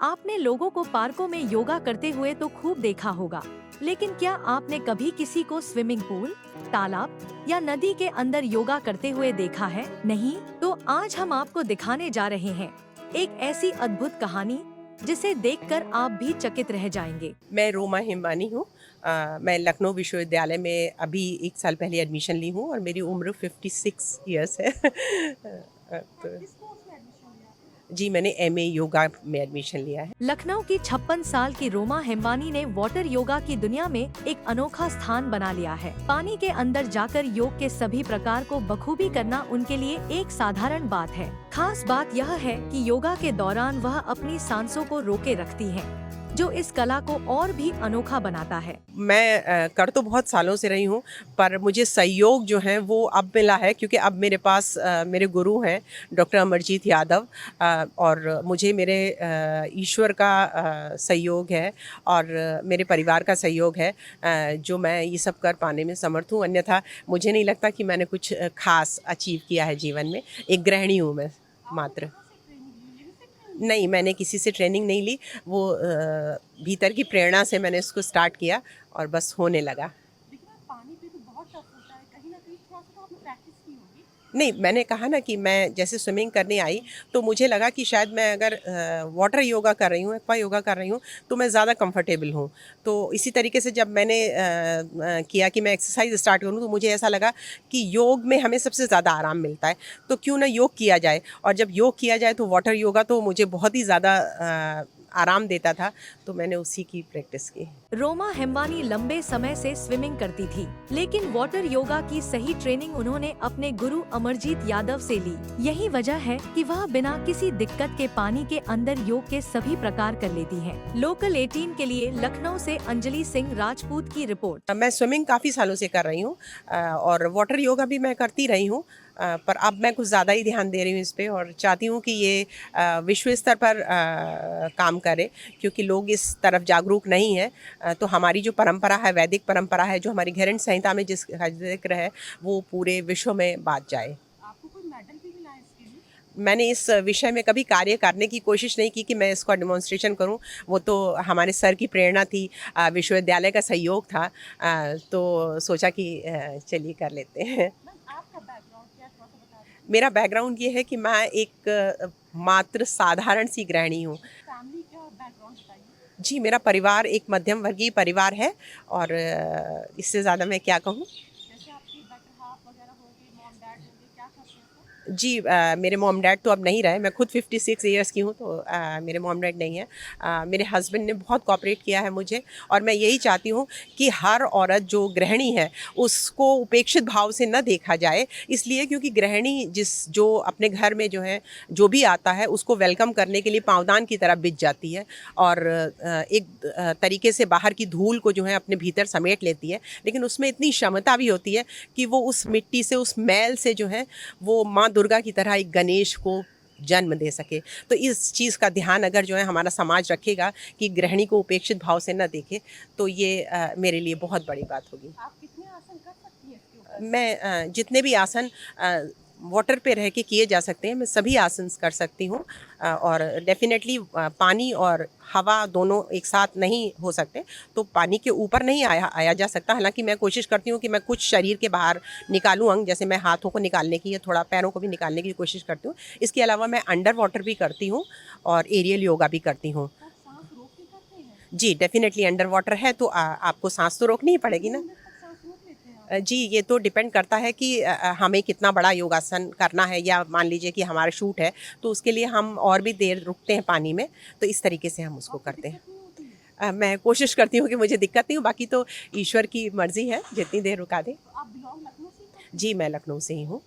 आपने लोगों को पार्कों में योगा करते हुए तो खूब देखा होगा, लेकिन क्या आपने कभी किसी को स्विमिंग पूल, तालाब या नदी के अंदर योगा करते हुए देखा है? नहीं? तो आज हम आपको दिखाने जा रहे हैं एक ऐसी अद्भुत कहानी जिसे देखकर आप भी चकित रह जाएंगे। मैं रोमा हिमानी हूँ। मैं लखनऊ विश्वविद्यालय में अभी 1 साल पहले एडमिशन ली हूँ और मेरी उम्र 56 इयर्स है। तो जी, मैंने एमए योगा में एडमिशन लिया है। लखनऊ की 56 साल की रोमा हेम्बानी ने वाटर योगा की दुनिया में एक अनोखा स्थान बना लिया है। पानी के अंदर जाकर योग के सभी प्रकार को बखूबी करना उनके लिए एक साधारण बात है। खास बात यह है कि योगा के दौरान वह अपनी सांसों को रोके रखती हैं, जो इस कला को और भी अनोखा बनाता है। मैं कर तो बहुत सालों से रही हूँ, पर मुझे सहयोग जो है वो अब मिला है, क्योंकि अब मेरे पास मेरे गुरु हैं डॉक्टर अमरजीत यादव, और मुझे मेरे ईश्वर का सहयोग है और मेरे परिवार का सहयोग है, जो मैं ये सब कर पाने में समर्थ हूँ। अन्यथा मुझे नहीं लगता कि मैंने कुछ खास अचीव किया है जीवन में। एक गृहिणी हूँ मैं मात्र। नहीं, मैंने किसी से ट्रेनिंग नहीं ली। वो भीतर की प्रेरणा से मैंने इसको स्टार्ट किया और बस होने लगा। पानी पे तो बहुत टफ होता है, कहीं ना कहीं थोड़ा सा तो आपने प्रैक्टिस की होगी। नहीं, मैंने कहा ना कि मैं जैसे स्विमिंग करने आई तो मुझे लगा कि शायद मैं अगर वाटर योगा कर रही हूँ, एक्वा योगा कर रही हूँ, तो मैं ज़्यादा कंफर्टेबल हूँ। तो इसी तरीके से जब मैंने किया कि मैं एक्सरसाइज स्टार्ट करूँ, तो मुझे ऐसा लगा कि योग में हमें सबसे ज़्यादा आराम मिलता है, तो क्यों ना योग किया जाए। और जब योग किया जाए तो वाटर योगा तो मुझे बहुत ही ज़्यादा आराम देता था, तो मैंने उसी की प्रैक्टिस की। रोमा हेम्बानी लंबे समय से स्विमिंग करती थी, लेकिन वाटर योगा की सही ट्रेनिंग उन्होंने अपने गुरु अमरजीत यादव से ली। यही वजह है कि वह बिना किसी दिक्कत के पानी के अंदर योग के सभी प्रकार कर लेती हैं। लोकल 18 के लिए लखनऊ से अंजलि सिंह राजपूत की रिपोर्ट। मैं स्विमिंग काफ़ी सालों से कर रही हूँ, और वाटर योगा भी मैं करती रही हूँ, पर अब मैं कुछ ज़्यादा ही ध्यान दे रही हूँ इस पे, और चाहती हूँ कि ये विश्व स्तर पर काम करे, क्योंकि लोग इस तरफ जागरूक नहीं है। तो हमारी जो परंपरा है, वैदिक परंपरा है, जो हमारी घैरण्य संहिता में जिसका जिक्र है, वो पूरे विश्व में बात जाए। आपको कोई मेडल भी मिला है इसके लिए? मैंने इस विषय में कभी कार्य करने की कोशिश नहीं की कि मैं इसका डेमोन्स्ट्रेशन करूं। वो तो हमारे सर की प्रेरणा थी, विश्वविद्यालय का सहयोग था, तो सोचा कि चलिए कर लेते हैं। मैम, आपका बैकग्राउंड क्या है, थोड़ा सा बता दीजिए। मेरा बैकग्राउंड ये है कि मैं एक मात्र साधारण सी गृहिणी हूँ। फैमिली का बैकग्राउंड बताइए। जी, मेरा परिवार एक मध्यम वर्गीय परिवार है, और इससे ज़्यादा मैं क्या कहूँ। जैसे आपके बेटर हाफ वगैरह होंगे, मॉम डैड होंगे, क्या करते हैं सब? जी, मेरे मॉम डैड तो अब नहीं रहे। मैं खुद 56 इयर्स की हूँ, तो मेरे मॉम डैड नहीं हैं। मेरे हस्बैंड ने बहुत कोऑपरेट किया है मुझे, और मैं यही चाहती हूँ कि हर औरत जो गृहिणी है उसको उपेक्षित भाव से न देखा जाए, इसलिए क्योंकि गृहिणी जो अपने घर में जो है जो भी आता है उसको वेलकम करने के लिए पाँवदान की तरह बिछ जाती है, और एक तरीके से बाहर की धूल को जो है अपने भीतर समेट लेती है, लेकिन उसमें इतनी क्षमता भी होती है कि वो उस मिट्टी से, उस मैल से जो है वो माँ दुर्गा की तरह एक गणेश को जन्म दे सके। तो इस चीज़ का ध्यान अगर जो है हमारा समाज रखेगा कि गृहिणी को उपेक्षित भाव से न देखे, तो ये मेरे लिए बहुत बड़ी बात होगी। आप कितने आसन कर सकती हैं इसके ऊपर? मैं जितने भी आसन वाटर पे रह के किए जा सकते हैं, मैं सभी आसन कर सकती हूँ, और डेफिनेटली पानी और हवा दोनों एक साथ नहीं हो सकते, तो पानी के ऊपर नहीं आया जा सकता। हालांकि मैं कोशिश करती हूँ कि मैं कुछ शरीर के बाहर निकालूँ अंग, जैसे मैं हाथों को निकालने की या थोड़ा पैरों को भी निकालने की कोशिश करती हूँ। इसके अलावा मैं अंडर वाटर भी करती हूँ और एरियल योगा भी करती हूँ। आप सांस रोक के करते हैं? जी, डेफिनेटली अंडर वाटर है तो आपको सांस तो रोकनी ही पड़ेगी कितने ना। मिनट तक सांस रोक लेते हैं आप? जी, ये तो डिपेंड करता है कि हमें कितना बड़ा योगासन करना है, या मान लीजिए कि हमारा शूट है तो उसके लिए हम और भी देर रुकते हैं पानी में, तो इस तरीके से हम उसको आपको करते हैं। दिक्कत नहीं होती है? मैं कोशिश करती हूँ कि मुझे दिक्कत नहीं हो, बाकी तो ईश्वर की मर्ज़ी है जितनी देर रुका दे। तो आप बिलोंग लखनऊ से ही करते हैं? जी, मैं लखनऊ से ही हूँ।